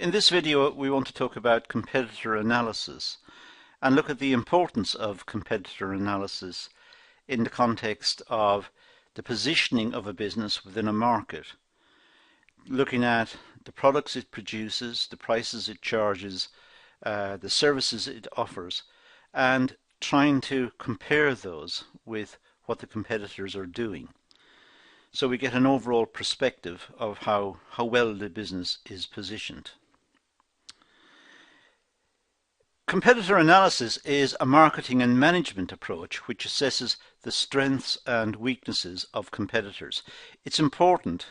In this video, we want to talk about competitor analysis and look at the importance of competitor analysis in the context of the positioning of a business within a market, looking at the products it produces, the prices it charges, the services it offers, and trying to compare those with what the competitors are doing. So we get an overall perspective of how well the business is positioned. Competitor analysis is a marketing and management approach which assesses the strengths and weaknesses of competitors. It's important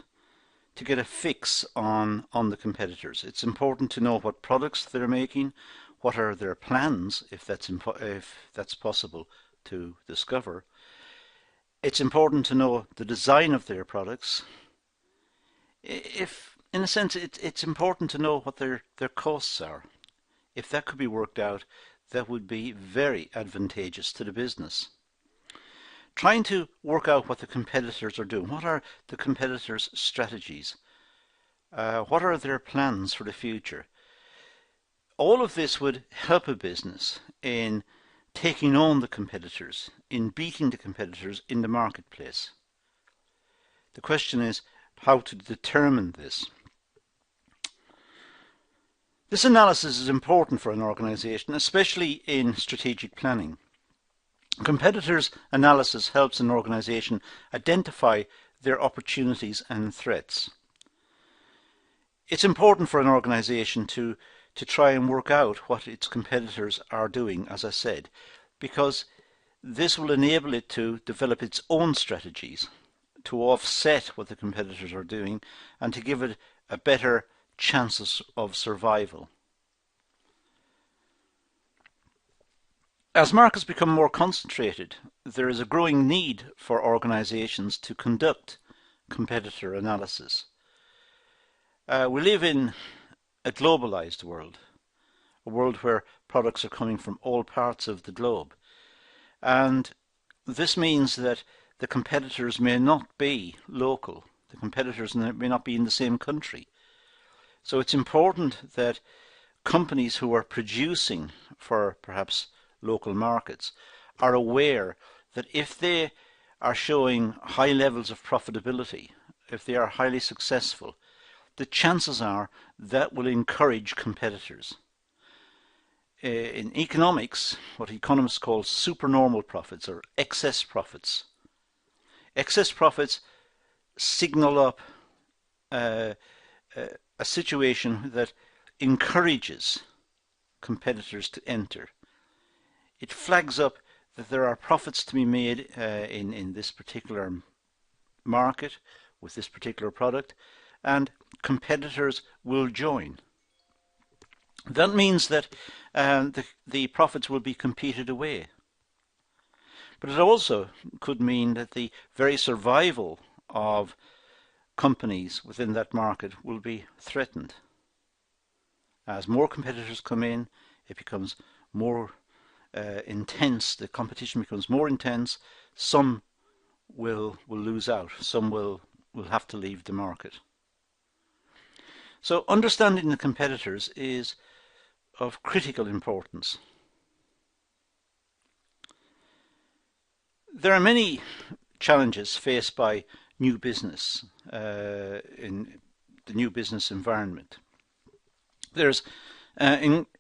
to get a fix on the competitors. It's important to know what products they're making, what are their plans, if that's possible to discover. It's important to know the design of their products. In a sense, it's important to know what their costs are. If that could be worked out, that would be very advantageous to the business. Trying to work out what the competitors are doing. What are the competitors' strategies? What are their plans for the future? All of this would help a business in taking on the competitors, in beating the competitors in the marketplace. The question is how to determine this. This analysis is important for an organization, especially in strategic planning. Competitors analysis helps an organization identify their opportunities and threats. It's important for an organization to try and work out what its competitors are doing, as I said, because this will enable it to develop its own strategies to offset what the competitors are doing and to give it a better chances of survival. As markets become more concentrated, there is a growing need for organizations to conduct competitor analysis. We live in a globalized world, a world where products are coming from all parts of the globe. And this means that the competitors may not be local. The competitors may not be in the same country. So it's important that companies who are producing for perhaps local markets are aware that if they are showing high levels of profitability, if they are highly successful, the chances are that will encourage competitors. In economics, what economists call supernormal profits or excess profits. Excess profits signal up a situation that encourages competitors to enter. It flags up that there are profits to be made in this particular market with this particular product, and competitors will join. That means that the profits will be competed away. But it also could mean that the very survival of companies within that market will be threatened. As more competitors come in, it becomes more intense, the competition becomes more intense, some will lose out, some will have to leave the market. So understanding the competitors is of critical importance. There are many challenges faced by new business in the new business environment. There's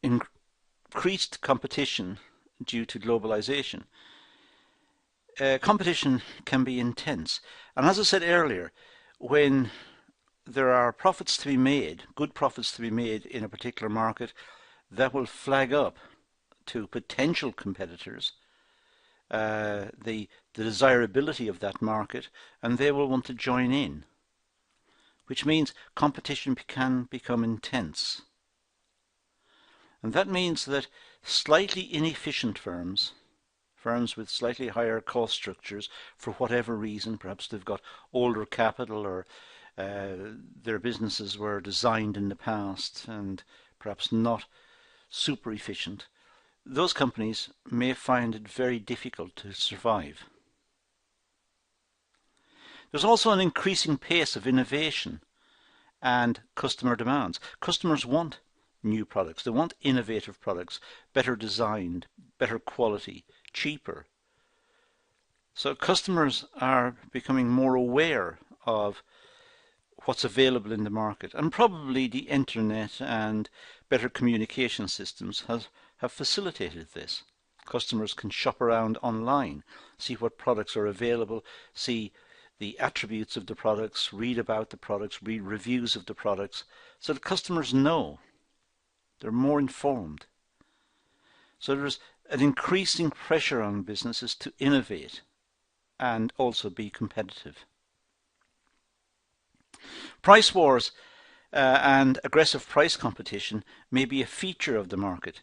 increased competition due to globalization. Competition can be intense, and as I said earlier, when there are profits to be made, good profits to be made in a particular market, that will flag up to potential competitors the desirability of that market, and they will want to join in, which means competition can become intense. And that means that slightly inefficient firms with slightly higher cost structures for whatever reason, perhaps they've got older capital or their businesses were designed in the past and perhaps not super efficient, those companies may find it very difficult to survive. There's also an increasing pace of innovation and customer demands. Customers want new products. They want innovative products, better designed, better quality, cheaper. So customers are becoming more aware of what's available in the market, and probably the internet and better communication systems have facilitated this. Customers can shop around online, see what products are available, see the attributes of the products, read about the products, read reviews of the products, so the customers know. They're more informed. So there's an increasing pressure on businesses to innovate and also be competitive. Price wars and aggressive price competition may be a feature of the market.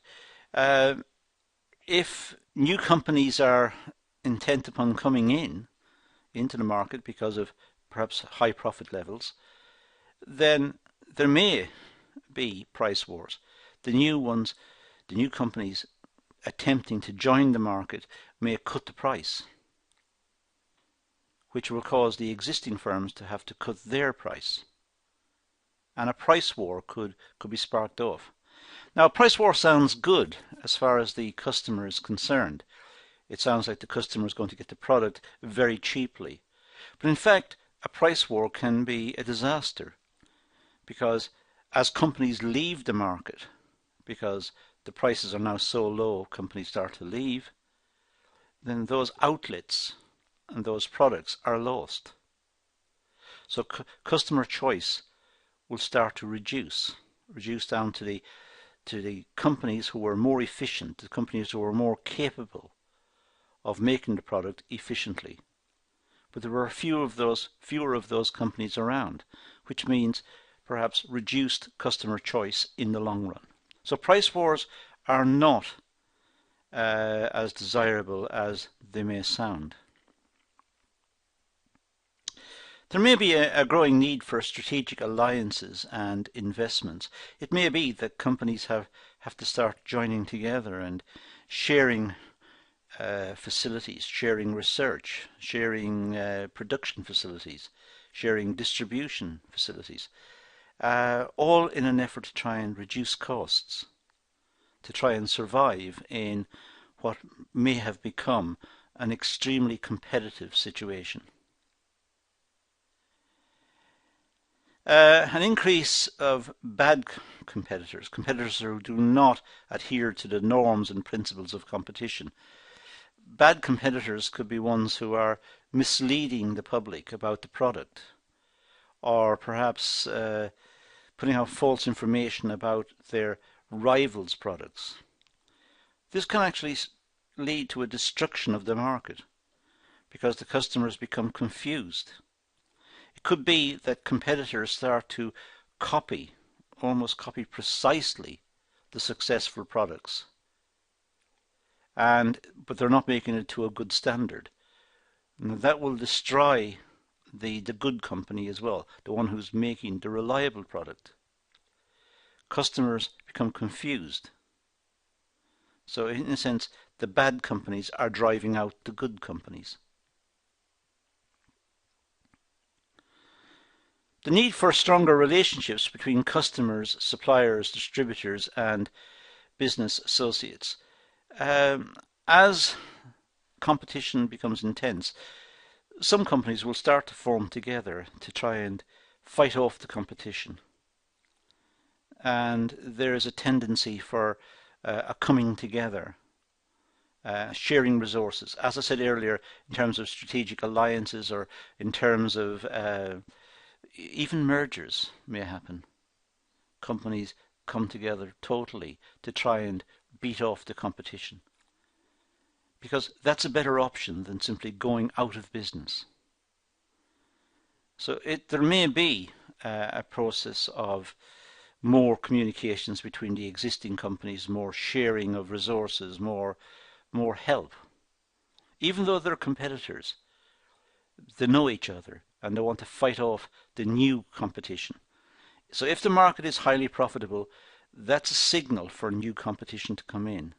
If new companies are intent upon coming into the market because of perhaps high profit levels, then there may be price wars. The new companies attempting to join the market may cut the price, which will cause the existing firms to have to cut their price. And a price war could be sparked off. Now, a price war sounds good as far as the customer is concerned. It sounds like the customer is going to get the product very cheaply. But in fact, a price war can be a disaster, because as companies leave the market, because the prices are now so low, companies start to leave, then those outlets and those products are lost. So customer choice will start to reduce down to the companies who are more efficient, the companies who are more capable of making the product efficiently. But there were fewer of those companies around, which means perhaps reduced customer choice in the long run. So price wars are not as desirable as they may sound. There may be a growing need for strategic alliances and investments. It may be that companies have to start joining together and sharing facilities, sharing research, sharing production facilities, sharing distribution facilities, all in an effort to try and reduce costs, to try and survive in what may have become an extremely competitive situation. An increase of bad competitors who do not adhere to the norms and principles of competition. Bad competitors could be ones who are misleading the public about the product, or perhaps putting out false information about their rivals' products. This can actually lead to a destruction of the market, because the customers become confused. It could be that competitors start to almost copy precisely the successful products, but they're not making it to a good standard. And that will destroy the good company as well, the one who's making the reliable product. Customers become confused. So in a sense, the bad companies are driving out the good companies. The need for stronger relationships between customers, suppliers, distributors, and business associates. As competition becomes intense, some companies will start to form together to try and fight off the competition. And there is a tendency for a coming together, sharing resources. As I said earlier, in terms of strategic alliances, or in terms of even mergers may happen. Companies come together totally to try and beat off the competition, because that's a better option than simply going out of business. So there may be a process of more communications between the existing companies, more sharing of resources, more help. Even though they're competitors, they know each other and they want to fight off the new competition. So if the market is highly profitable, that's a signal for new competition to come in.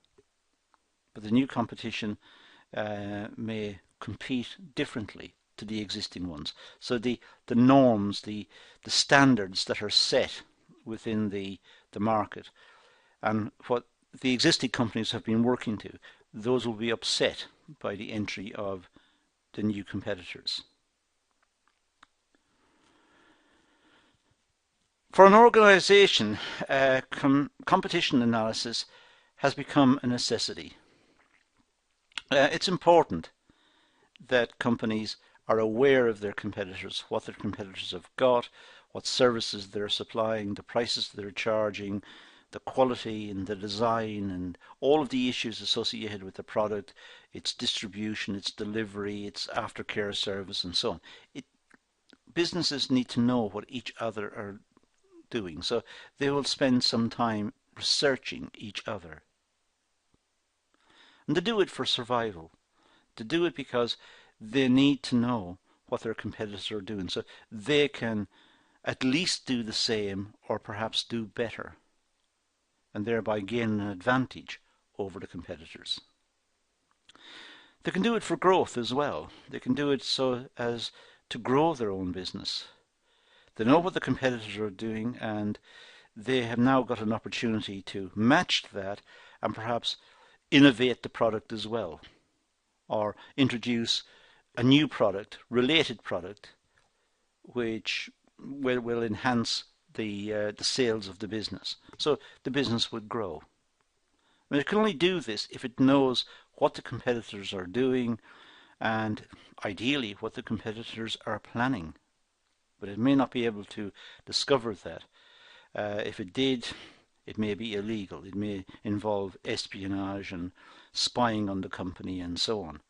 But the new competition may compete differently to the existing ones. So the norms, the standards that are set within the market and what the existing companies have been working to, those will be upset by the entry of the new competitors. For an organization, competition analysis has become a necessity. It's important that companies are aware of their competitors, what their competitors have got, what services they're supplying, the prices they're charging, the quality and the design and all of the issues associated with the product, its distribution, its delivery, its aftercare service and so on. Businesses need to know what each other are doing, so they will spend some time researching each other. And they do it for survival. They do it because they need to know what their competitors are doing, so they can at least do the same or perhaps do better, and thereby gain an advantage over the competitors. They can do it for growth as well. They can do it so as to grow their own business. They know what the competitors are doing, and they have now got an opportunity to match that and perhaps innovate the product as well, or introduce a new product, related product, which will enhance the sales of the business. So the business would grow. I mean, it can only do this if it knows what the competitors are doing and ideally what the competitors are planning. But it may not be able to discover that. If it did, it may be illegal. It may involve espionage and spying on the company and so on.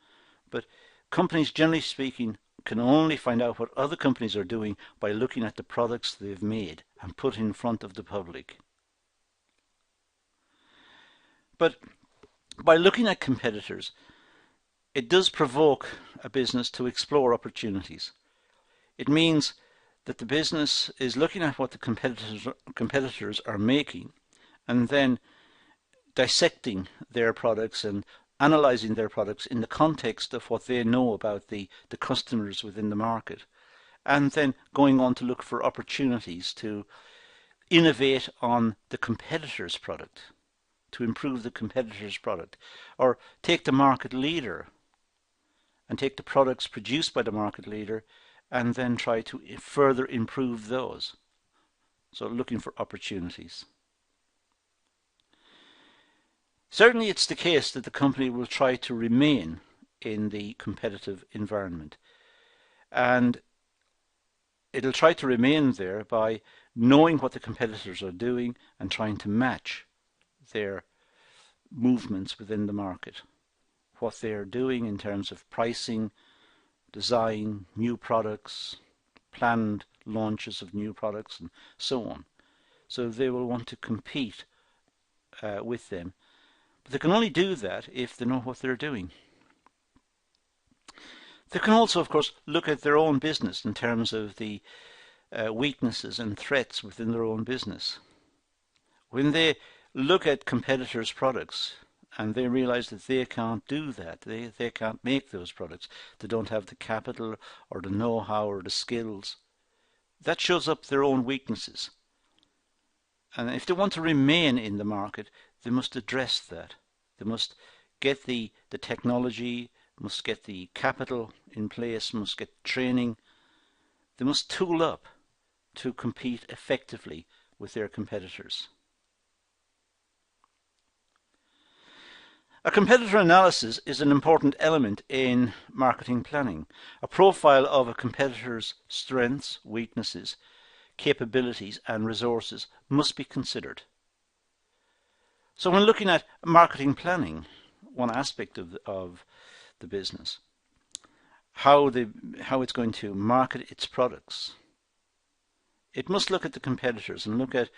But companies, generally speaking, can only find out what other companies are doing by looking at the products they've made and put in front of the public. But by looking at competitors, it does provoke a business to explore opportunities. It means that the business is looking at what the competitors are making and then dissecting their products and analysing their products in the context of what they know about the customers within the market, and then going on to look for opportunities to innovate on the competitor's product, to improve the competitor's product, or take the market leader and take the products produced by the market leader and then try to further improve those. So looking for opportunities. Certainly it's the case that the company will try to remain in the competitive environment, and it'll try to remain there by knowing what the competitors are doing and trying to match their movements within the market, what they're doing in terms of pricing, design, new products, planned launches of new products and so on. So they will want to compete with them. But they can only do that if they know what they're doing. They can also, of course, look at their own business in terms of the weaknesses and threats within their own business. When they look at competitors' products and they realize that they can't do that, they can't make those products, they don't have the capital or the know-how or the skills, that shows up their own weaknesses. And if they want to remain in the market, they must address that. They must get the technology, must get the capital in place, must get training. They must tool up to compete effectively with their competitors. A competitor analysis is an important element in marketing planning. A profile of a competitor's strengths, weaknesses, capabilities and resources must be considered. So when looking at marketing planning, one aspect of the business, how it's going to market its products, it must look at the competitors and look at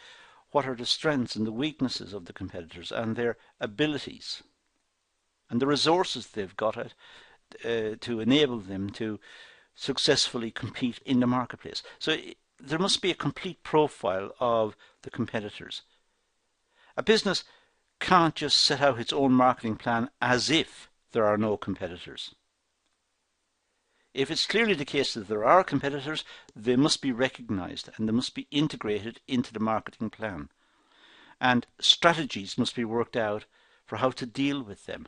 what are the strengths and the weaknesses of the competitors and their abilities and the resources they've got to enable them to successfully compete in the marketplace. So there must be a complete profile of the competitors. A business can't just set out its own marketing plan as if there are no competitors. If it's clearly the case that there are competitors, they must be recognized and they must be integrated into the marketing plan. And strategies must be worked out for how to deal with them.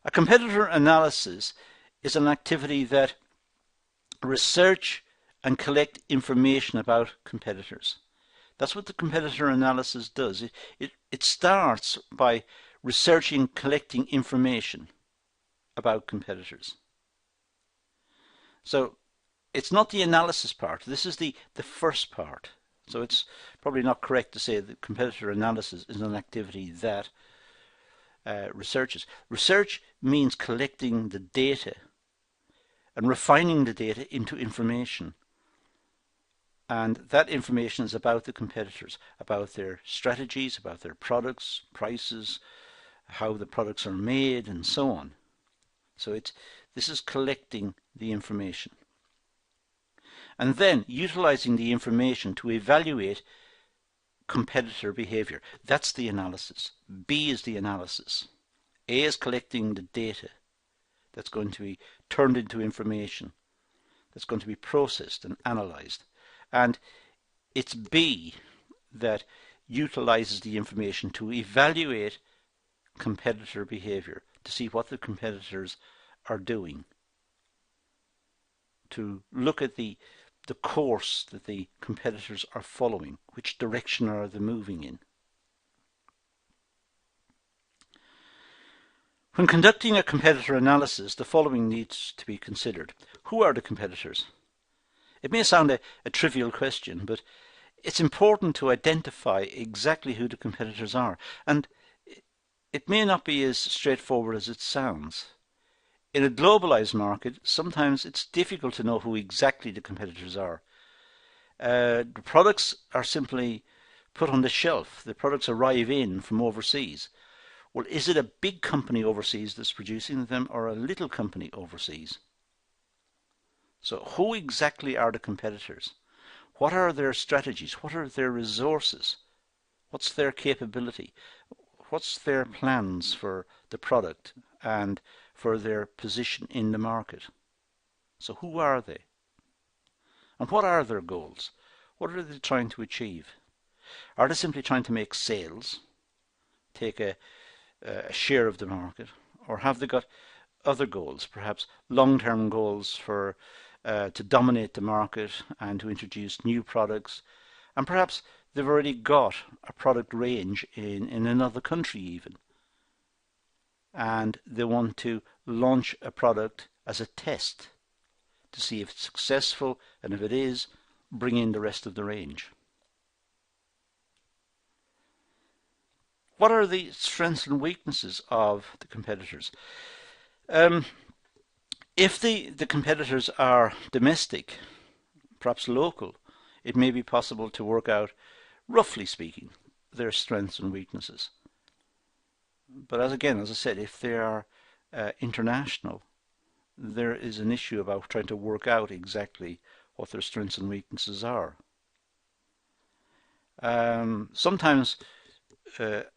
A competitor analysis is an activity that research and collect information about competitors. That's what the competitor analysis does. It starts by researching, collecting information about competitors. So it's not the analysis part. This is the first part. So it's probably not correct to say that competitor analysis is an activity that researches. Research means collecting the data and refining the data into information. And that information is about the competitors, about their strategies, about their products, prices, how the products are made, and so on. So this is collecting the information. And then utilizing the information to evaluate competitor behavior. That's the analysis. B is the analysis. A is collecting the data that's going to be turned into information, that's going to be processed and analyzed. And it's B that utilizes the information to evaluate competitor behavior, to see what the competitors are doing, to look at the course that the competitors are following, which direction are they moving in. When conducting a competitor analysis, the following needs to be considered. Who are the competitors? It may sound a trivial question, but it's important to identify exactly who the competitors are. And it may not be as straightforward as it sounds. In a globalized market, sometimes it's difficult to know who exactly the competitors are. The products are simply put on the shelf. The products arrive in from overseas. Well, is it a big company overseas that's producing them or a little company overseas? So who exactly are the competitors? What are their strategies? What are their resources? What's their capability? What's their plans for the product and for their position in the market? So who are they? And what are their goals? What are they trying to achieve? Are they simply trying to make sales, take a share of the market, or have they got other goals, perhaps long-term goals for to dominate the market and to introduce new products, and perhaps they've already got a product range in another country even, and they want to launch a product as a test to see if it's successful, and if it is, bring in the rest of the range. What are the strengths and weaknesses of the competitors? If the competitors are domestic, perhaps local, it may be possible to work out, roughly speaking, their strengths and weaknesses. But as I said, if they are international, there is an issue about trying to work out exactly what their strengths and weaknesses are. Sometimes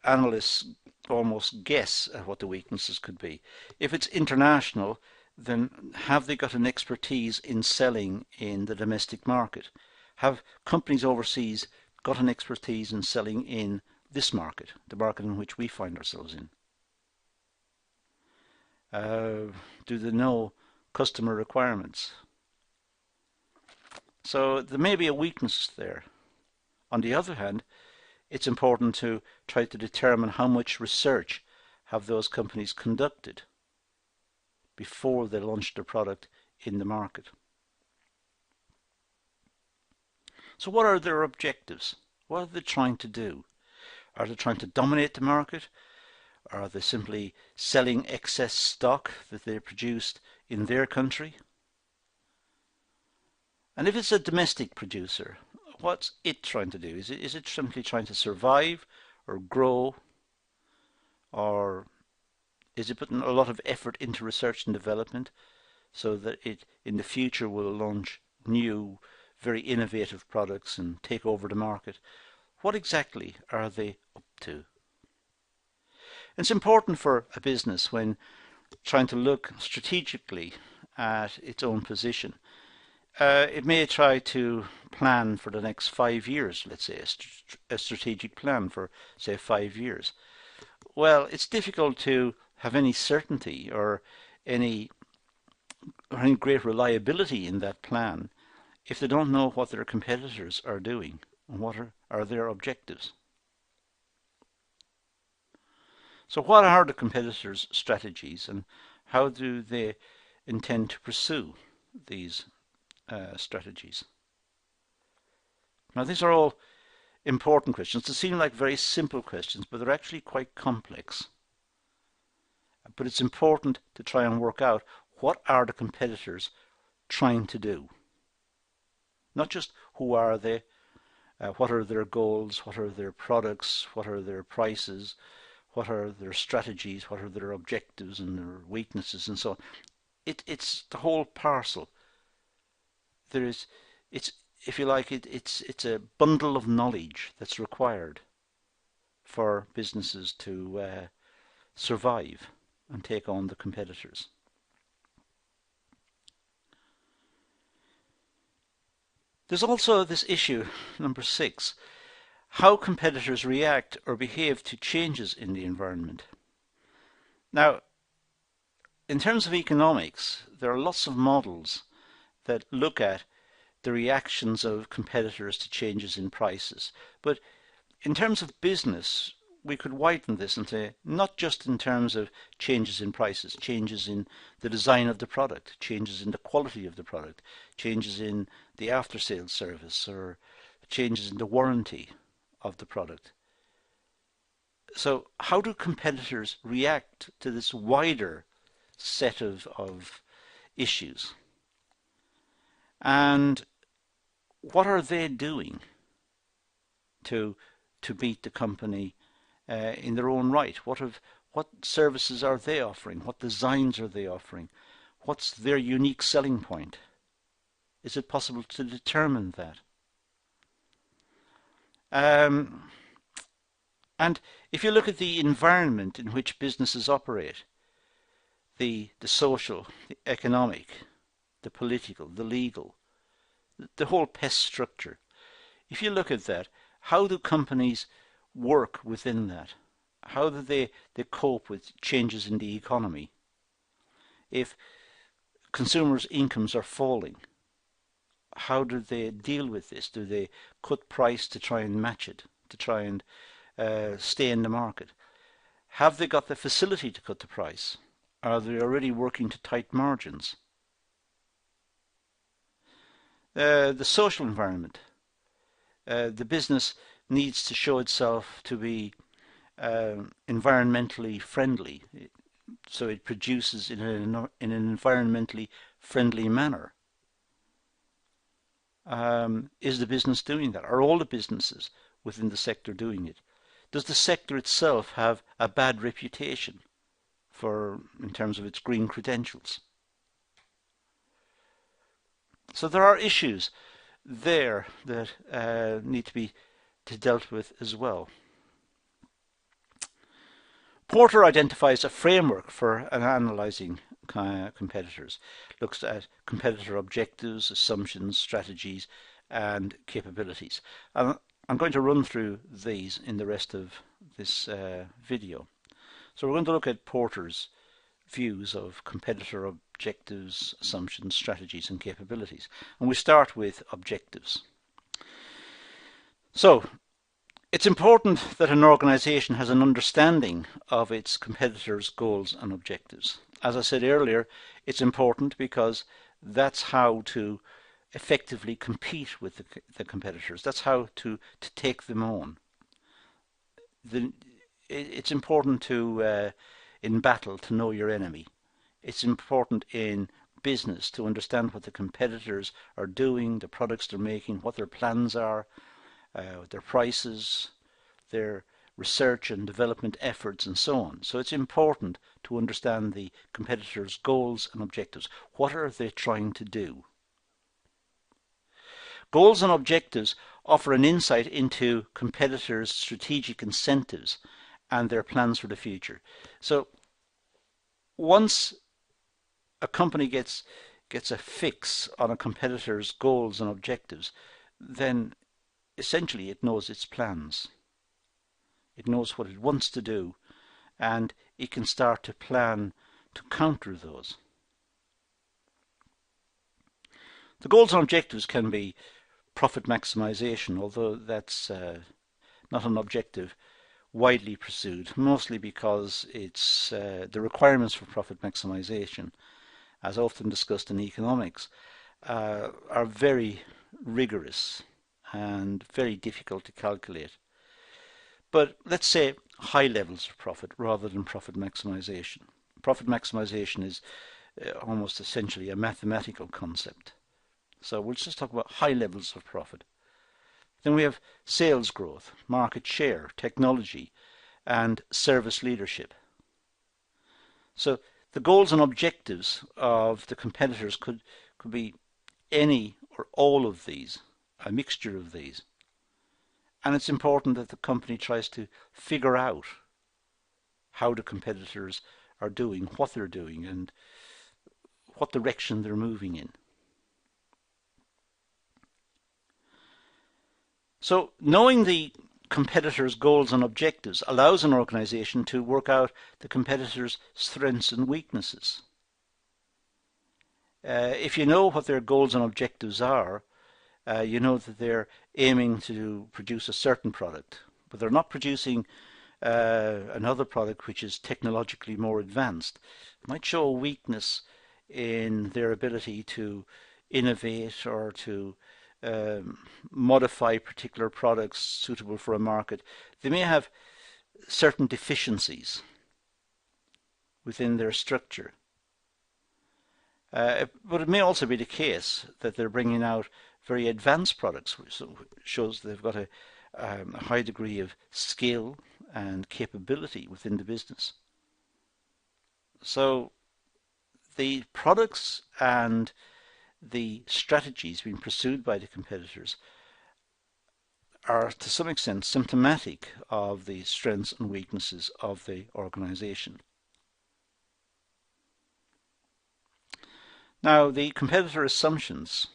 analysts almost guess at what the weaknesses could be. If it's international, then have they got an expertise in selling in the domestic market? Have companies overseas got an expertise in selling in this market, the market in which we find ourselves in? Do they know customer requirements? So there may be a weakness there. On the other hand, it's important to try to determine how much research have those companies conducted before they launch their product in the market. So what are their objectives? What are they trying to do? Are they trying to dominate the market? Are they simply selling excess stock that they produced in their country? And if it's a domestic producer, what's it trying to do? Is it simply trying to survive or grow? Or is it putting a lot of effort into research and development so that it in the future will launch new, very innovative products and take over the market? What exactly are they up to? It's important for a business when trying to look strategically at its own position. It may try to plan for the next 5 years, let's say, a strategic plan for, say, 5 years. Well, it's difficult to have any certainty or any great reliability in that plan if they don't know what their competitors are doing and what are their objectives. So what are the competitors' strategies and how do they intend to pursue these strategies? Now these are all important questions. They seem like very simple questions, but they're actually quite complex. But it's important to try and work out what are the competitors trying to do. Not just who are they, what are their goals, what are their products, what are their prices, what are their strategies, what are their objectives and their weaknesses and so on. It's the whole parcel. It's if you like it's a bundle of knowledge that's required for businesses to survive and take on the competitors. There's also this issue, number 6, how competitors react or behave to changes in the environment. Now, in terms of economics, there are lots of models that look at the reactions of competitors to changes in prices. But in terms of business, we could widen this and say not just in terms of changes in prices, changes in the design of the product, changes in the quality of the product, changes in the after-sales service, or changes in the warranty of the product. So how do competitors react to this wider set of issues? And what are they doing to beat the company in their own right? What services are they offering? What designs are they offering? What's their unique selling point? Is it possible to determine that? And if you look at the environment in which businesses operate, the social, the economic, the political, the legal, the whole pest structure, if you look at that, how do companies work within that? How do they cope with changes in the economy? If consumers' incomes are falling, how do they deal with this? Do they cut price to try and match it, to try and stay in the market? Have they got the facility to cut the price? Are they already working to tight margins? The social environment. The business needs to show itself to be environmentally friendly, so it produces in an environmentally friendly manner. Is the business doing that? Are all the businesses within the sector doing it? Does the sector itself have a bad reputation in terms of its green credentials? So there are issues there that need to be dealt with as well. Porter identifies a framework for analysing competitors. Looks at competitor objectives, assumptions, strategies, and capabilities. And I'm going to run through these in the rest of this video. So we're going to look at Porter's views of competitor objectives, assumptions, strategies, and capabilities. And we start with objectives. So it's important that an organization has an understanding of its competitors' goals and objectives. As I said earlier, it's important because that's how to effectively compete with the competitors. That's how to take them on. It's important to in battle to know your enemy. It's important in business to understand what the competitors are doing, the products they're making, what their plans are, their prices, their research and development efforts, and so on. So it's important to understand the competitors' goals and objectives. What are they trying to do? Goals and objectives offer an insight into competitors' strategic incentives and their plans for the future. So once a company gets a fix on a competitor's goals and objectives, then essentially it knows its plans. It knows what it wants to do, and it can start to plan to counter those. The goals and objectives can be profit maximization, although that's not an objective widely pursued, mostly because it's the requirements for profit maximization, as often discussed in economics, are very rigorous and very difficult to calculate. But let's say high levels of profit rather than profit maximization. Profit maximization is almost essentially a mathematical concept. So we'll just talk about high levels of profit. Then we have sales growth, market share, technology, and service leadership. So the goals and objectives of the competitors could be any or all of these, a mixture of these. And it's important that the company tries to figure out how the competitors are doing, what they're doing, and what direction they're moving in. So knowing the competitors' goals and objectives allows an organization to work out the competitors' strengths and weaknesses. If you know what their goals and objectives are, you know that they're aiming to produce a certain product, but they're not producing another product which is technologically more advanced. It might show a weakness in their ability to innovate or to modify particular products suitable for a market. They may have certain deficiencies within their structure. But it may also be the case that they're bringing out very advanced products, which shows they've got a high degree of skill and capability within the business. So the products and the strategies being pursued by the competitors are to some extent symptomatic of the strengths and weaknesses of the organization. Now, the competitor assumptions.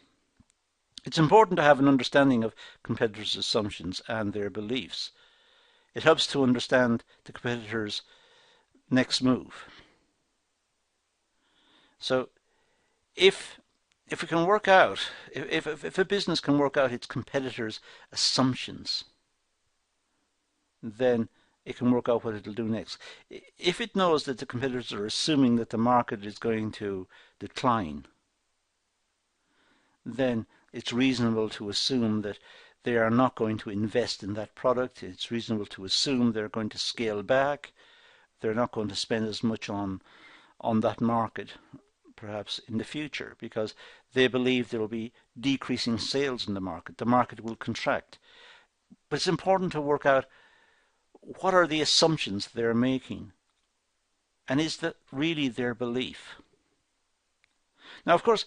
It's important to have an understanding of competitors' assumptions and their beliefs. It helps to understand the competitor's next move. So if we can work out, if a business can work out its competitors' assumptions, then it can work out what it'll do next. If it knows that the competitors are assuming that the market is going to decline, then it's reasonable to assume that they are not going to invest in that product. It's reasonable to assume they're going to scale back. They're not going to spend as much on that market perhaps in the future, because they believe there will be decreasing sales in the market. The market will contract. But it's important to work out what are the assumptions they're making, and is that really their belief? Now, of course,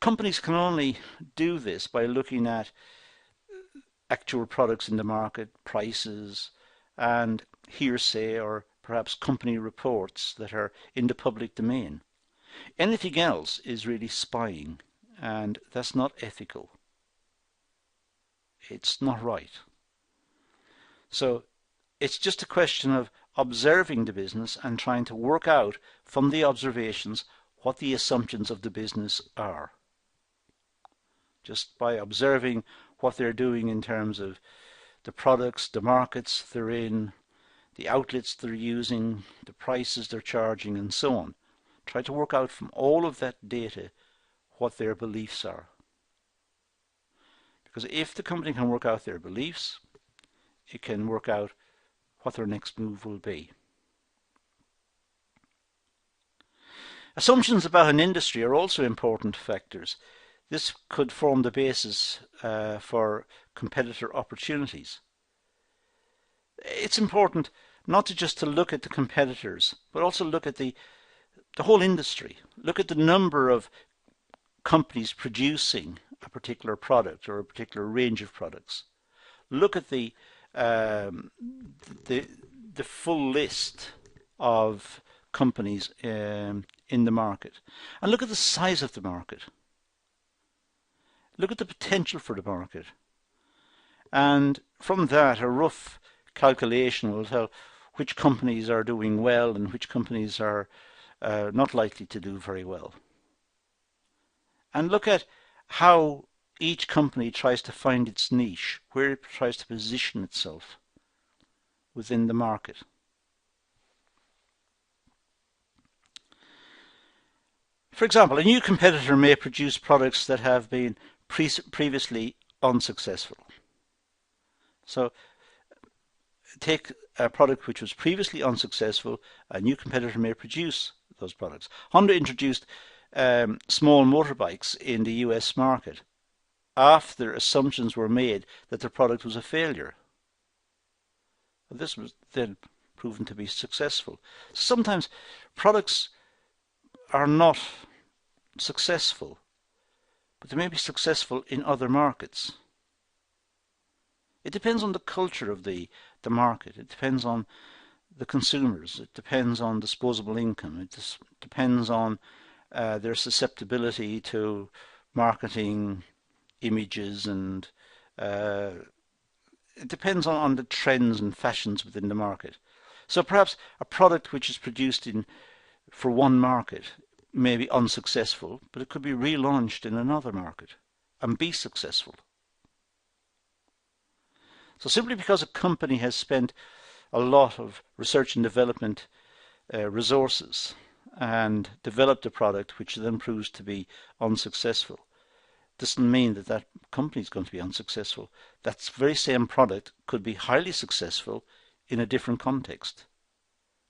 companies can only do this by looking at actual products in the market, prices, and hearsay or perhaps company reports that are in the public domain. Anything else is really spying, and that's not ethical. It's not right. So it's just a question of observing the business and trying to work out from the observations what the assumptions of the business are. Just by observing what they're doing in terms of the products, the markets they're in, the outlets they're using, the prices they're charging, and so on. Try to work out from all of that data what their beliefs are. Because if the company can work out their beliefs, it can work out what their next move will be. Assumptions about an industry are also important factors. This could form the basis for competitor opportunities. It's important not just to look at the competitors, but also look at the whole industry. Look at the number of companies producing a particular product or a particular range of products. Look at the full list of companies in the market. And look at the size of the market. Look at the potential for the market. And from that, a rough calculation will tell which companies are doing well and which companies are not likely to do very well. And look at how each company tries to find its niche, where it tries to position itself within the market. For example, a new competitor may produce products that have been previously unsuccessful. So take a product which was previously unsuccessful, a new competitor may produce those products. Honda introduced small motorbikes in the US market after assumptions were made that the product was a failure. This was then proven to be successful. Sometimes products are not successful, but they may be successful in other markets. It depends on the culture of the market. It depends on the consumers. It depends on disposable income. It depends on their susceptibility to marketing images, and it depends on the trends and fashions within the market. So perhaps a product which is produced for one market may be unsuccessful, but it could be relaunched in another market and be successful. So simply because a company has spent a lot of research and development resources and developed a product which then proves to be unsuccessful, doesn't mean that that company is going to be unsuccessful. That very same product could be highly successful in a different context,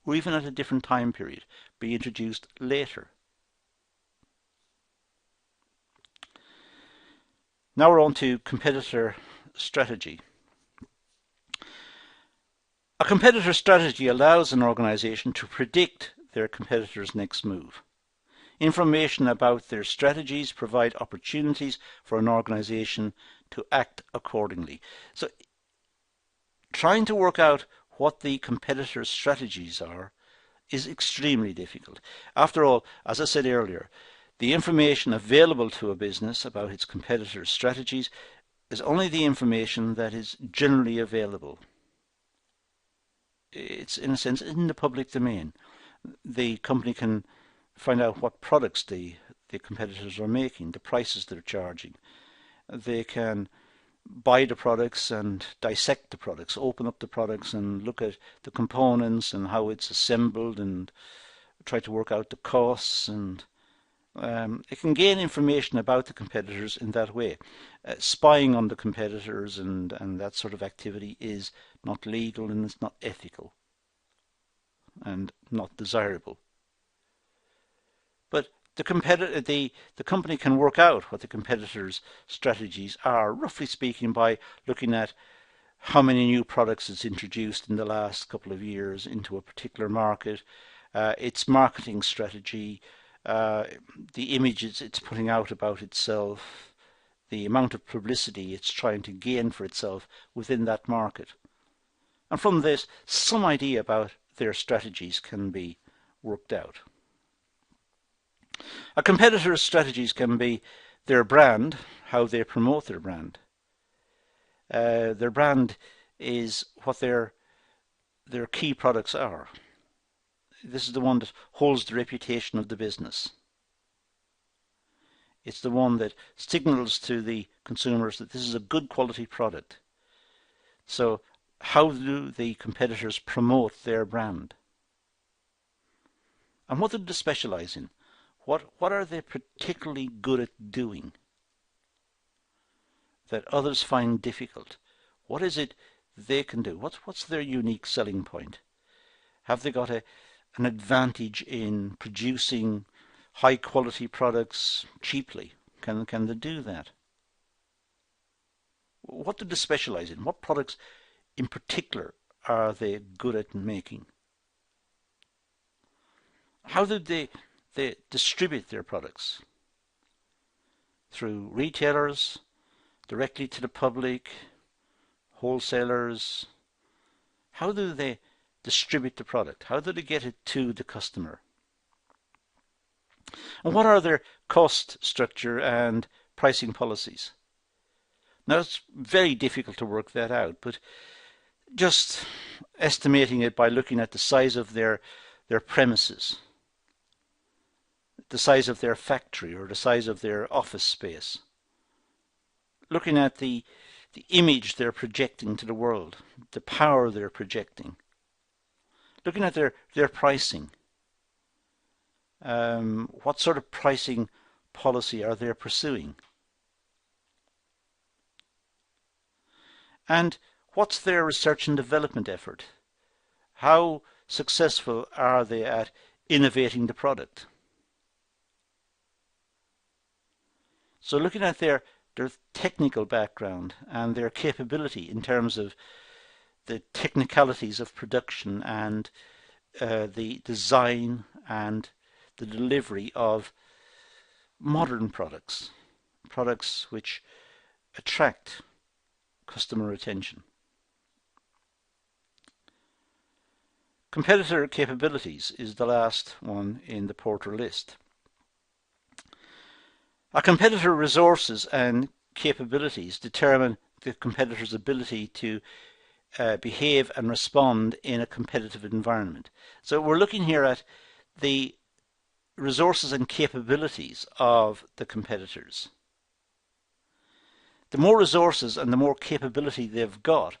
or even at a different time period, be introduced later. Now we're on to competitor strategy. A competitor strategy allows an organization to predict their competitor's next move. Information about their strategies provide opportunities for an organization to act accordingly. So trying to work out what the competitor's strategies are is extremely difficult. After all, as I said earlier, the information available to a business about its competitors' strategies is only the information that is generally available. It's, in a sense, in the public domain. The company can find out what products the competitors are making, the prices they're charging. They can buy the products and dissect the products, open up the products and look at the components and how it's assembled and try to work out the costs, and it can gain information about the competitors in that way. Spying on the competitors and that sort of activity is not legal, and it's not ethical and not desirable. But the company can work out what the competitors' strategies are, roughly speaking, by looking at how many new products it's introduced in the last couple of years into a particular market, its marketing strategy, the images it's putting out about itself, the amount of publicity it's trying to gain for itself within that market. And from this, some idea about their strategies can be worked out. A competitor's strategies can be their brand, how they promote their brand. Their brand is what their key products are. This is the one that holds the reputation of the business. It's the one that signals to the consumers that this is a good quality product. So how do the competitors promote their brand? And what do they specialize in? What are they particularly good at doing that others find difficult? What is it they can do? What's their unique selling point? Have they got an advantage in producing high quality products cheaply? Can they do that? What do they specialize in? What products in particular are they good at making? How do they distribute their products? Through retailers, directly to the public, wholesalers? How do they distribute the product? How do they get it to the customer? And what are their cost structure and pricing policies? Now, it's very difficult to work that out, but just estimating it by looking at the size of their premises, the size of their factory or the size of their office space, looking at the image they're projecting to the world, the power they're projecting, looking at their pricing. What sort of pricing policy are they pursuing? And what's their research and development effort? How successful are they at innovating the product? So looking at their technical background and their capability in terms of the technicalities of production and the design and the delivery of modern products, products which attract customer attention. Competitor capabilities is the last one in the Porter list. A competitor resources and capabilities determine the competitor's ability to behave and respond in a competitive environment. So we're looking here at the resources and capabilities of the competitors. The more resources and the more capability they've got,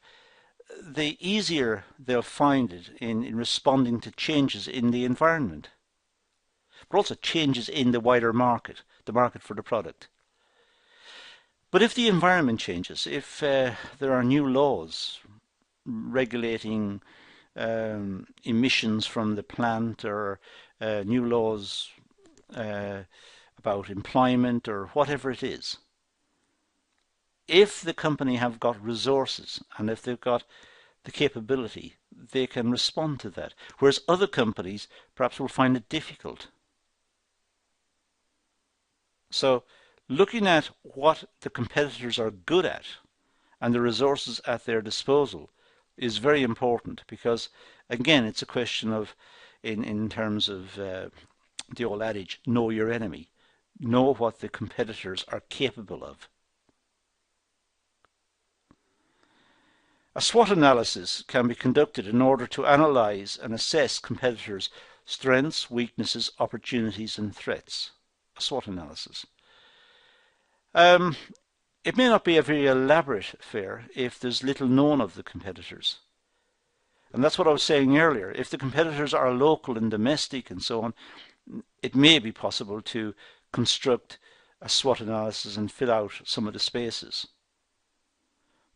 the easier they'll find it in responding to changes in the environment, but also changes in the wider market, the market for the product. But if the environment changes, if there are new laws regulating emissions from the plant, or new laws about employment, or whatever it is, if the company have got resources and if they've got the capability, they can respond to that. Whereas other companies perhaps will find it difficult. So looking at what the competitors are good at and the resources at their disposal is very important, because again, it's a question of, in terms of the old adage, know your enemy. Know what the competitors are capable of. A SWOT analysis can be conducted in order to analyse and assess competitors' strengths, weaknesses, opportunities and threats. A SWOT analysis. It may not be a very elaborate affair if there's little known of the competitors. And that's what I was saying earlier. If the competitors are local and domestic and so on, it may be possible to construct a SWOT analysis and fill out some of the spaces.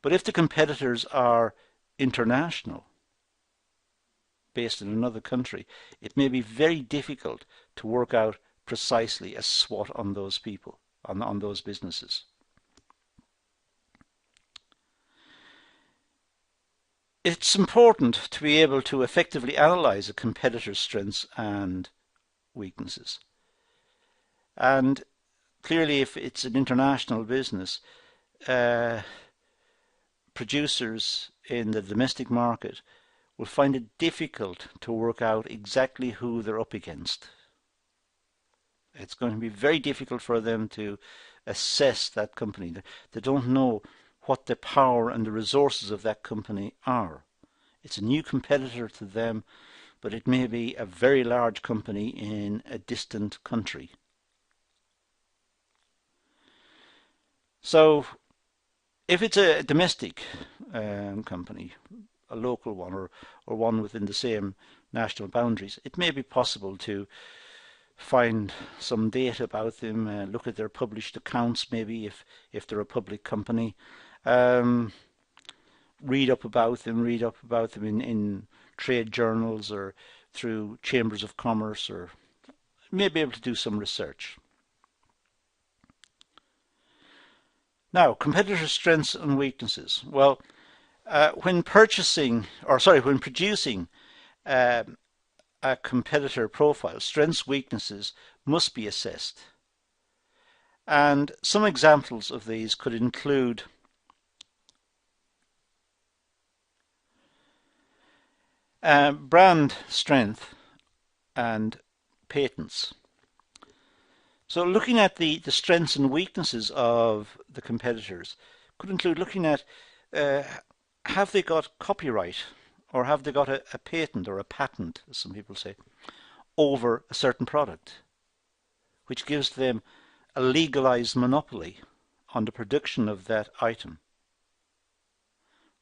But if the competitors are international, based in another country, it may be very difficult to work out precisely a SWOT on those people, on those businesses. It's important to be able to effectively analyse a competitor's strengths and weaknesses. And clearly, if it's an international business, producers in the domestic market will find it difficult to work out exactly who they're up against. It's going to be very difficult for them to assess that company. They don't know what the power and the resources of that company are. It's a new competitor to them, but it may be a very large company in a distant country. So if it's a domestic company, a local one, or one within the same national boundaries, it may be possible to find some data about them, look at their published accounts maybe if they're a public company, read up about them in trade journals or through chambers of commerce, or may be able to do some research. Now, competitor strengths and weaknesses. Well, when producing a competitor profile, strengths, weaknesses must be assessed. And some examples of these could include Brand strength and patents. So looking at the strengths and weaknesses of the competitors could include looking at have they got copyright or have they got a patent or a patent, as some people say, over a certain product, which gives them a legalized monopoly on the production of that item.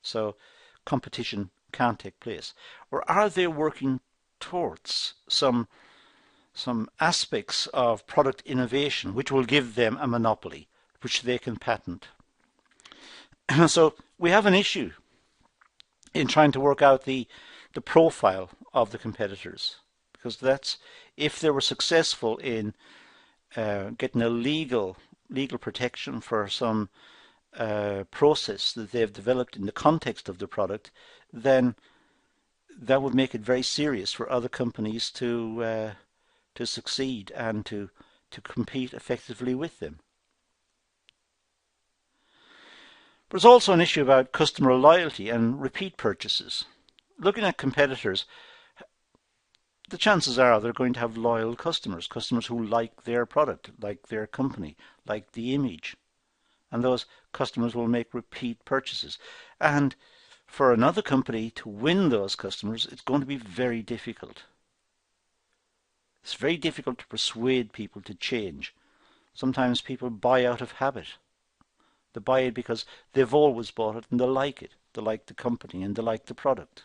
So competition can't take place. Or are they working towards some aspects of product innovation which will give them a monopoly, which they can patent? So we have an issue in trying to work out the profile of the competitors, because that's, if they were successful in getting a legal protection for some process that they've developed in the context of the product, then that would make it very serious for other companies to succeed and to compete effectively with them. But there's also an issue about customer loyalty and repeat purchases. Looking at competitors, the chances are they're going to have loyal customers, customers who like their product, like their company, like the image. And those customers will make repeat purchases. And for another company to win those customers, it's going to be very difficult. It's very difficult to persuade people to change. Sometimes people buy out of habit. They buy it because they've always bought it and they like it. They like the company and they like the product.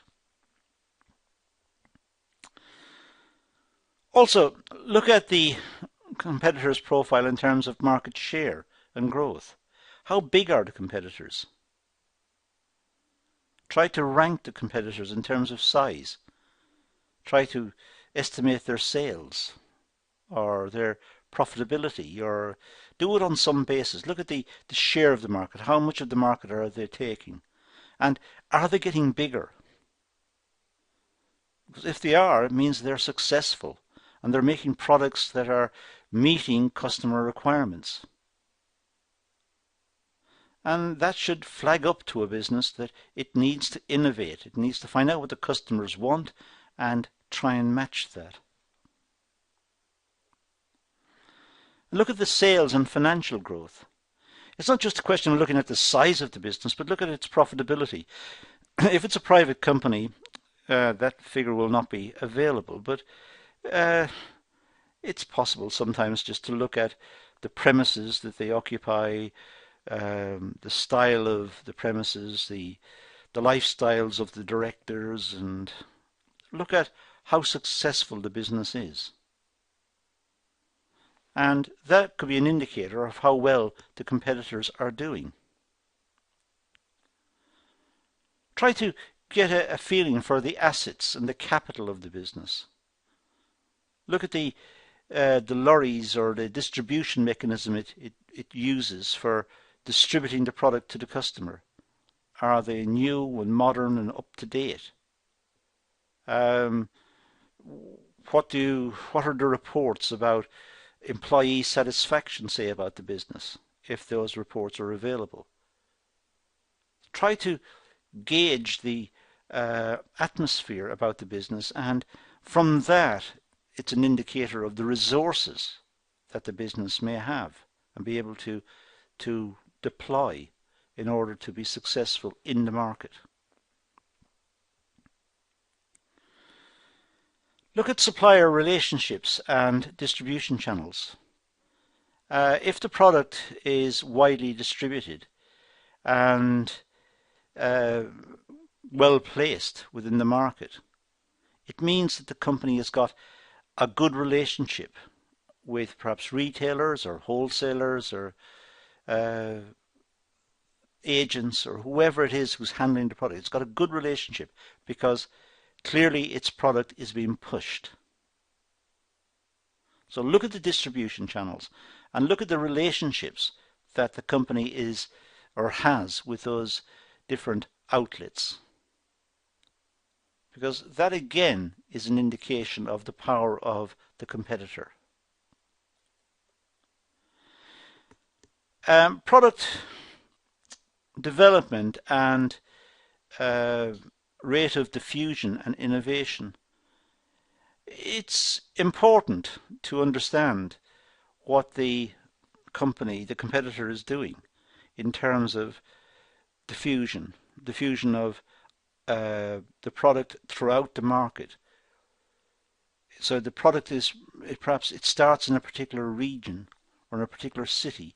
Also, look at the competitor's profile in terms of market share and growth. How big are the competitors? Try to rank the competitors in terms of size. Try to estimate their sales or their profitability, or do it on some basis. Look at the share of the market. How much of the market are they taking? And are they getting bigger? Because if they are, it means they're successful and they're making products that are meeting customer requirements. And that should flag up to a business that it needs to innovate. It needs to find out what the customers want and try and match that. Look at the sales and financial growth. It's not just a question of looking at the size of the business, but look at its profitability. If it's a private company, that figure will not be available, but it's possible sometimes just to look at the premises that they occupy, the style of the premises, the lifestyles of the directors, and look at how successful the business is. And that could be an indicator of how well the competitors are doing. Try to get a feeling for the assets and the capital of the business. Look at the lorries or the distribution mechanism it uses for distributing the product to the customer. Are they new and modern and up to date? What are the reports about employee satisfaction say about the business, if those reports are available? Try to gauge the atmosphere about the business, and from that it's an indicator of the resources that the business may have and be able to deploy in order to be successful in the market. Look at supplier relationships and distribution channels. If the product is widely distributed and well placed within the market, it means that the company has got a good relationship with perhaps retailers or wholesalers or agents or whoever it is who's handling the product. It's got a good relationship because clearly its product is being pushed. So look at the distribution channels and look at the relationships that the company is or has with those different outlets, because that again is an indication of the power of the competitor. Product development and rate of diffusion and innovation. It's important to understand what the competitor is doing in terms of diffusion of the product throughout the market. So the product perhaps it starts in a particular region or in a particular city,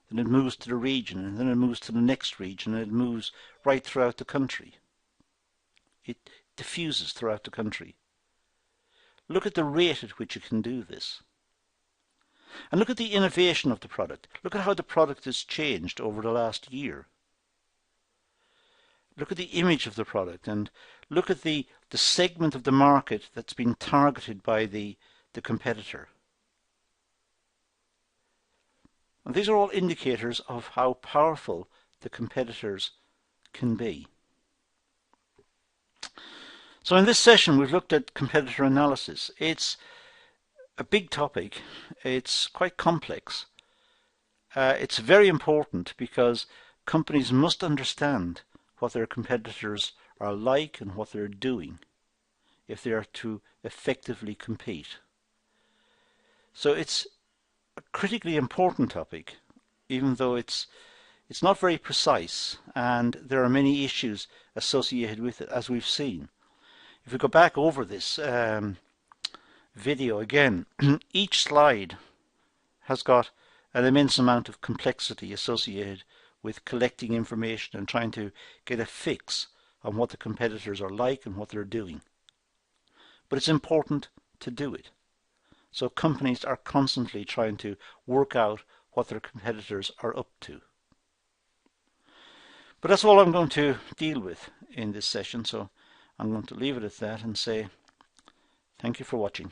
then it moves to the region, and then it moves to the next region, and it moves right throughout the country. It diffuses throughout the country. Look at the rate at which it can do this. And look at the innovation of the product. Look at how the product has changed over the last year. Look at the image of the product, and look at the segment of the market that's been targeted by the competitor. And these are all indicators of how powerful the competitors can be. So in this session we've looked at competitor analysis. It's a big topic. It's quite complex. It's very important because companies must understand what their competitors are like and what they're doing if they are to effectively compete. So it's a critically important topic, even though it's not very precise, and there are many issues associated with it, as we've seen. If we go back over this video again, each slide has got an immense amount of complexity associated with collecting information and trying to get a fix on what the competitors are like and what they're doing. But it's important to do it. So companies are constantly trying to work out what their competitors are up to. But that's all I'm going to deal with in this session, so I'm going to leave it at that and say thank you for watching.